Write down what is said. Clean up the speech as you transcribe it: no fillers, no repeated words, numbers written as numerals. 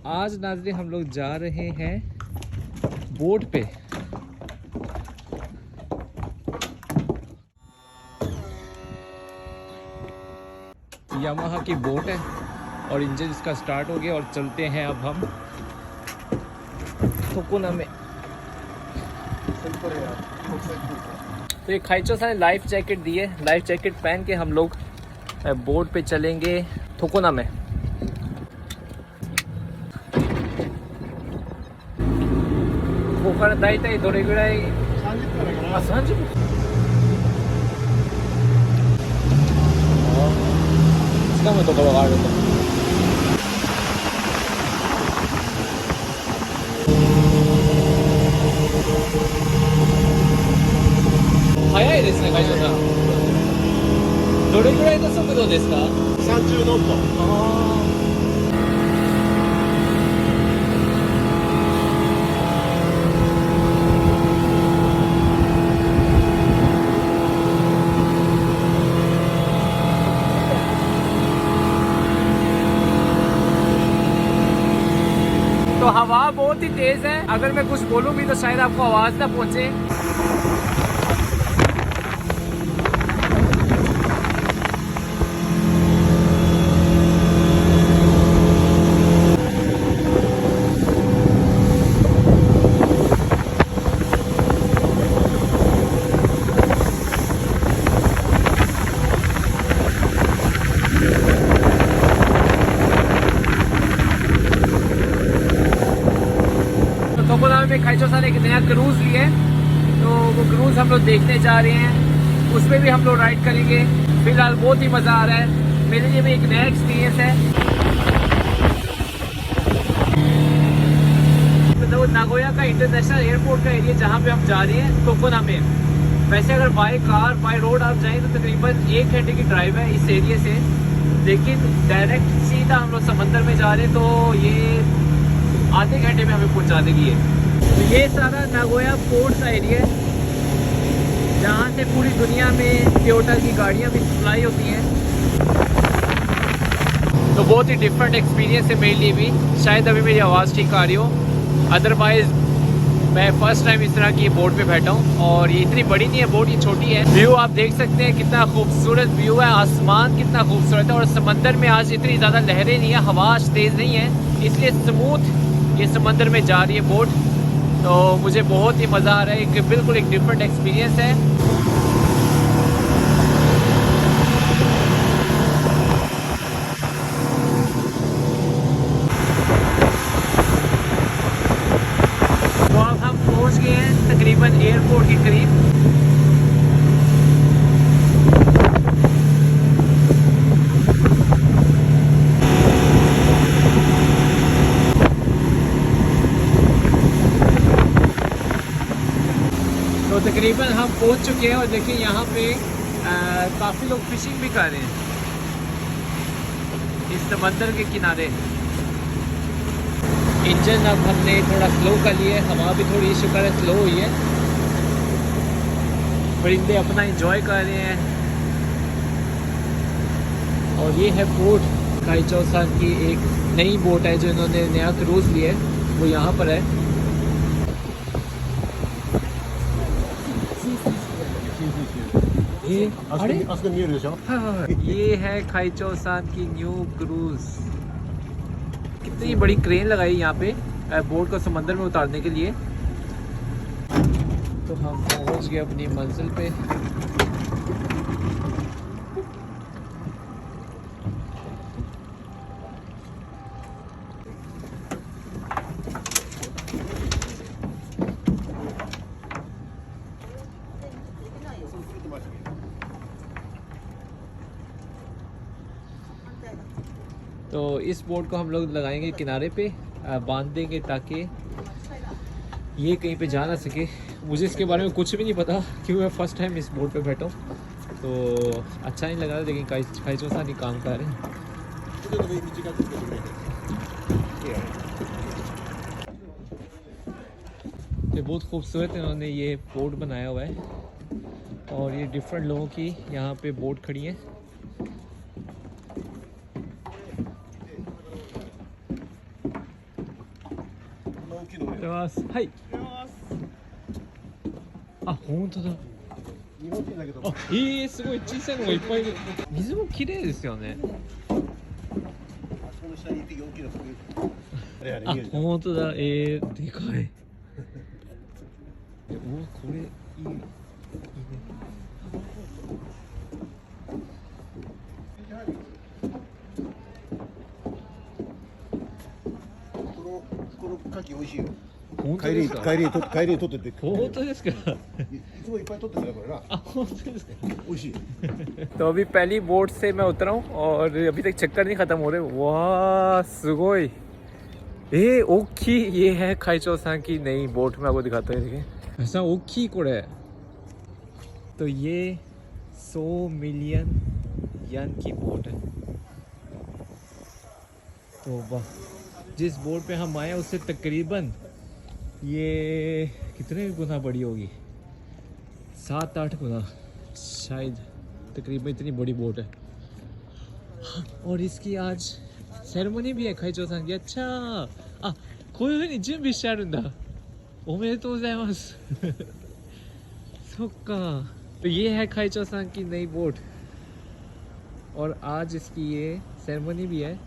आज नाज़रीन हम लोग जा रहे हैं बोट पे। यामाहा की बोट है और इंजन इसका स्टार्ट हो गया और चलते हैं अब हम थोकुना में। तो ये खाइचो सा ने लाइफ जैकेट दी है। लाइफ जैकेट पहन के हम लोग बोट पे चलेंगे थोकुना में।大体どれぐらい？30分ぐらいかな。あ、30分。掴むところがあると。速いですね、会長さん。どれぐらいの速度ですか？30ノット。ああ。तो हवा बहुत ही तेज है। अगर मैं कुछ बोलूँ भी तो शायद आपको आवाज ना पहुंचे। में खाइचो सा ने एक नया क्रूज लिए, तो वो क्रूज हम लोग देखने जा रहे हैं। उस पर भी हम लोग राइड करेंगे। फिलहाल बहुत ही मज़ा आ रहा है। मेरे लिए भी एक नया एक्सपीरियंस है। तो नागोया का इंटरनेशनल एयरपोर्ट का एरिया जहाँ पे हम जा रहे हैं थोकुना में। वैसे अगर बाय कार बाय रोड आप जाएं तो तकरीबन 1 घंटे की ड्राइव है इस एरिया से, लेकिन डायरेक्ट सीधा हम लोग समंदर में जा रहे हैं तो ये आधे घंटे में हमें पहुँचा देगी। तो ये सारा नागोया पोर्ट का एरिया है जहाँ से पूरी दुनिया में टोयोटा की गाड़ियाँ भी सप्लाई होती हैं। तो बहुत ही डिफरेंट एक्सपीरियंस है मेरे लिए भी। शायद अभी मेरी आवाज़ ठीक आ रही हो, अदरवाइज़ मैं फ़र्स्ट टाइम इस तरह की बोट पे बैठा हूँ। और ये इतनी बड़ी नहीं है बोट, ये छोटी है। व्यू आप देख सकते हैं कितना खूबसूरत व्यू है। आसमान कितना खूबसूरत है और समंदर में आज इतनी ज़्यादा लहरें नहीं है, हवा आज तेज़ नहीं है, इसलिए स्मूथ ये समंदर में जा रही है बोट। तो मुझे बहुत ही मज़ा आ रहा है। एक बिल्कुल एक डिफरेंट एक्सपीरियंस है। तो अब हम पहुंच गए हैं तकरीबन एयरपोर्ट के करीब। तो तकरीबन हम पहुंच चुके हैं और देखिए यहाँ पे काफ़ी लोग फिशिंग भी कर रहे हैं इस समंदर के किनारे। इंजन अब हमने थोड़ा स्लो कर लिया है, हवा भी थोड़ी शुक्र है स्लो हुई है। परिंदे अपना एंजॉय कर रहे हैं। और ये है बोट खाइचो सान की एक नई बोट है जो इन्होंने नया क्रूज़ लिया है, वो यहाँ पर है। ये है खाइचो सान की न्यू क्रूज। कितनी बड़ी क्रेन लगाई यहाँ पे बोट को समंदर में उतारने के लिए। तो हम पहुँच गए अपनी मंजिल पे। तो इस बोट को हम लोग लगाएंगे किनारे पे, बांध देंगे ताकि ये कहीं पे जा ना सके। मुझे इसके बारे में कुछ भी नहीं पता क्योंकि मैं फ़र्स्ट टाइम इस बोट पे बैठा हूँ, तो अच्छा नहीं लगा। लेकिन खाइचो सान ही काम कर रहे हैं। ये बहुत खूबसूरत इन्होंने ये बोट बनाया हुआ है और ये डिफरेंट लोगों की यहाँ पे बोट खड़ी है। 大きいのね。ますはい。あ、本当だ。日本人だけど。あ、すごい小さいのがいっぱいいる。水も綺麗ですよね。あそこの下に一匹大きいのがいる。あれあれあ、見えるじゃん。本当だ。でかい。お、これいい。いいね。この牡蠣美味しいよ。本当帰りですか。に取ってって。本当ですか。いつもいっぱい取ってくれこれな。あ、本当ですか。美味しい。तो अभी पहली बोट से मैं उतरा हूँ और अभी तक चक्कर नहीं खत्म हो रहे। वाहすごい大きいये है खाइचो सा की नई बोट में आपको दिखाता हूँ। देखिए ऐसा大きいこれतो ये 100 मिलियन यन की बोट है। तो वाह जिस बोट पे हम आए उससे तकरीबन ये कितने गुना बड़ी होगी 7-8 गुना शायद तकरीबन इतनी बड़ी बोट है। और इसकी आज सेरेमनी भी है खाइचो सा की। अच्छा आ こういう風に準備してあるんだ。おめでとうございます。そっかतो ये है खाइचो सा की नई बोट और आज इसकी ये सेरेमनी भी है।